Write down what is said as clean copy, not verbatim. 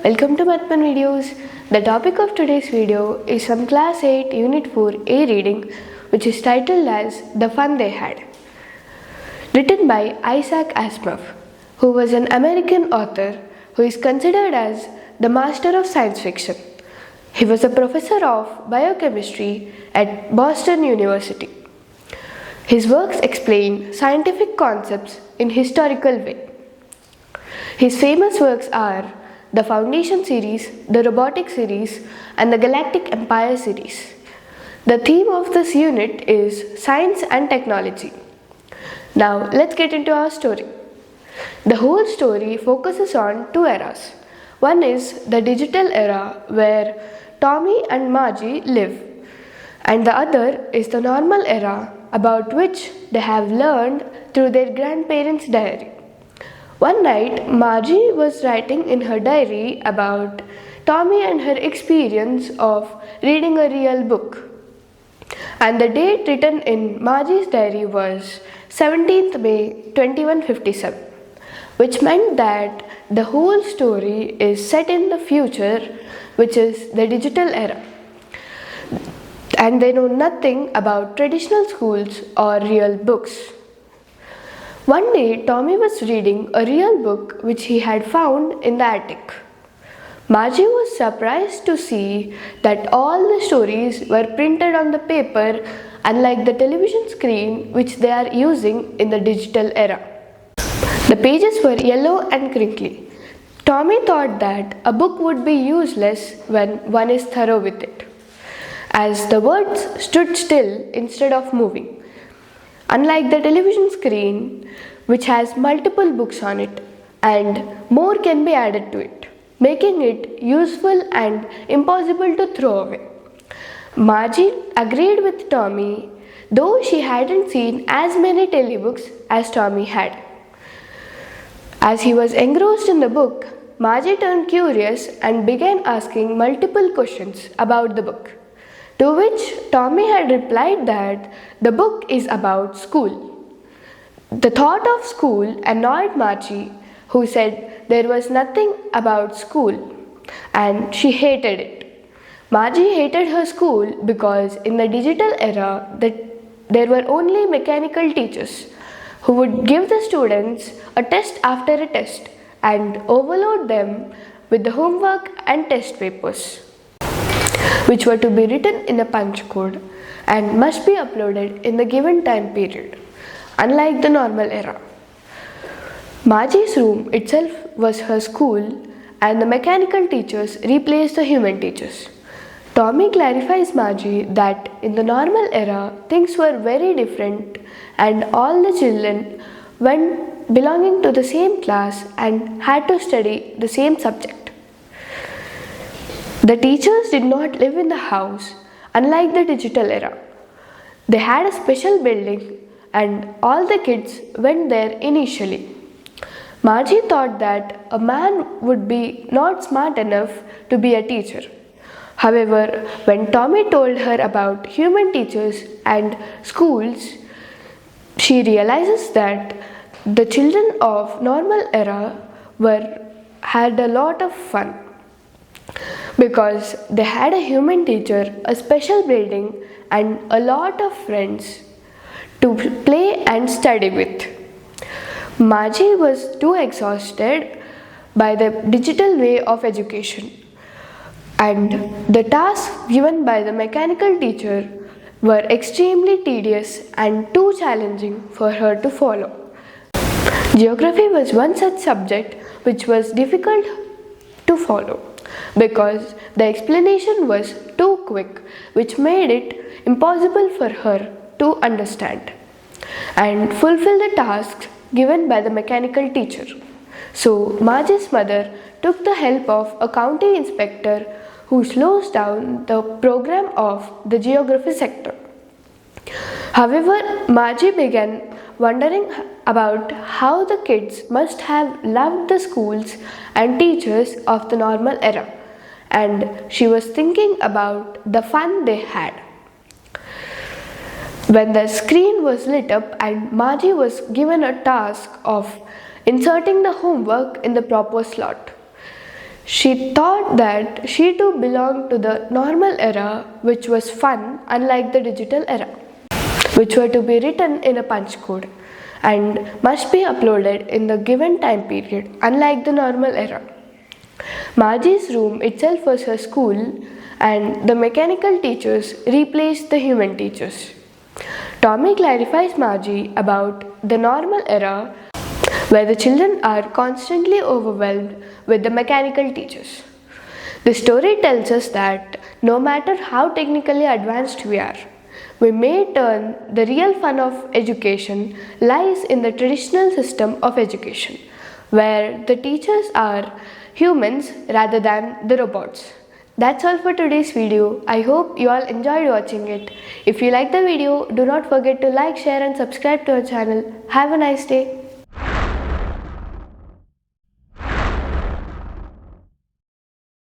Welcome to Matman Videos. The topic of today's video is from Class 8 Unit 4A reading, which is titled as The Fun They Had. Written by Isaac Asimov, who was an American author who is considered as the master of science fiction. He was a professor of biochemistry at Boston University. His works explain scientific concepts in historical way. His famous works are the Foundation series, the Robotic series, and the Galactic Empire series. The theme of this unit is science and technology. Now let's get into our story. The whole story focuses on two eras. One is the digital era where Tommy and Margie live, and the other is the normal era about which they have learned through their grandparents' diary. One night, Margie was writing in her diary about Tommy and her experience of reading a real book. And the date written in Margie's diary was 17th May 2157, which meant that the whole story is set in the future, which is the digital era. And they know nothing about traditional schools or real books. One day, Tommy was reading a real book which he had found in the attic. Margie was surprised to see that all the stories were printed on the paper, unlike the television screen which they are using in the digital era. The pages were yellow and crinkly. Tommy thought that a book would be useless when one is thorough with it, as the words stood still instead of moving. Unlike the television screen, which has multiple books on it, and more can be added to it, making it useful and impossible to throw away. Margie agreed with Tommy, though she hadn't seen as many telebooks as Tommy had. As he was engrossed in the book, Margie turned curious and began asking multiple questions about the book. To which Tommy had replied that the book is about school. The thought of school annoyed Margie, who said there was nothing about school, and she hated it. Margie hated her school because in the digital era there were only mechanical teachers who would give the students a test after a test and overload them with the homework and test papers, which were to be written in a punch code and must be uploaded in the given time period, unlike the normal era. Margie's room itself was her school, and the mechanical teachers replaced the human teachers. Tommy clarifies Margie that in the normal era things were very different, and all the children went belonging to the same class and had to study the same subject. The teachers did not live in the house, unlike the digital era. They had a special building and all the kids went there initially. Margie thought that a man would be not smart enough to be a teacher. However, when Tommy told her about human teachers and schools, she realizes that the children of normal era had a lot of fun, because they had a human teacher, a special building, and a lot of friends to play and study with. Margie was too exhausted by the digital way of education, and the tasks given by the mechanical teacher were extremely tedious and too challenging for her to follow. Geography was one such subject which was difficult to follow, because the explanation was too quick, which made it impossible for her to understand and fulfill the tasks given by the mechanical teacher. So Margie's mother took the help of a county inspector who slows down the program of the geography sector. However, Margie began wondering about how the kids must have loved the schools and teachers of the normal era, and she was thinking about the fun they had. When the screen was lit up and Margie was given a task of inserting the homework in the proper slot, She thought that she too belonged to the normal era, which was fun, unlike the digital era, which were to be written in a punch code and must be uploaded in the given time period, unlike the normal era. Margie's room itself was her school, and the mechanical teachers replaced the human teachers. Tommy clarifies Margie about the normal era where the children are constantly overwhelmed with the mechanical teachers. The story tells us that no matter how technically advanced we may turn the real fun of education lies in the traditional system of education, where the teachers are humans rather than the robots. That's all for today's video. I hope you all enjoyed watching it. If you like the video, do not forget to like, share and subscribe to our channel. Have a nice day.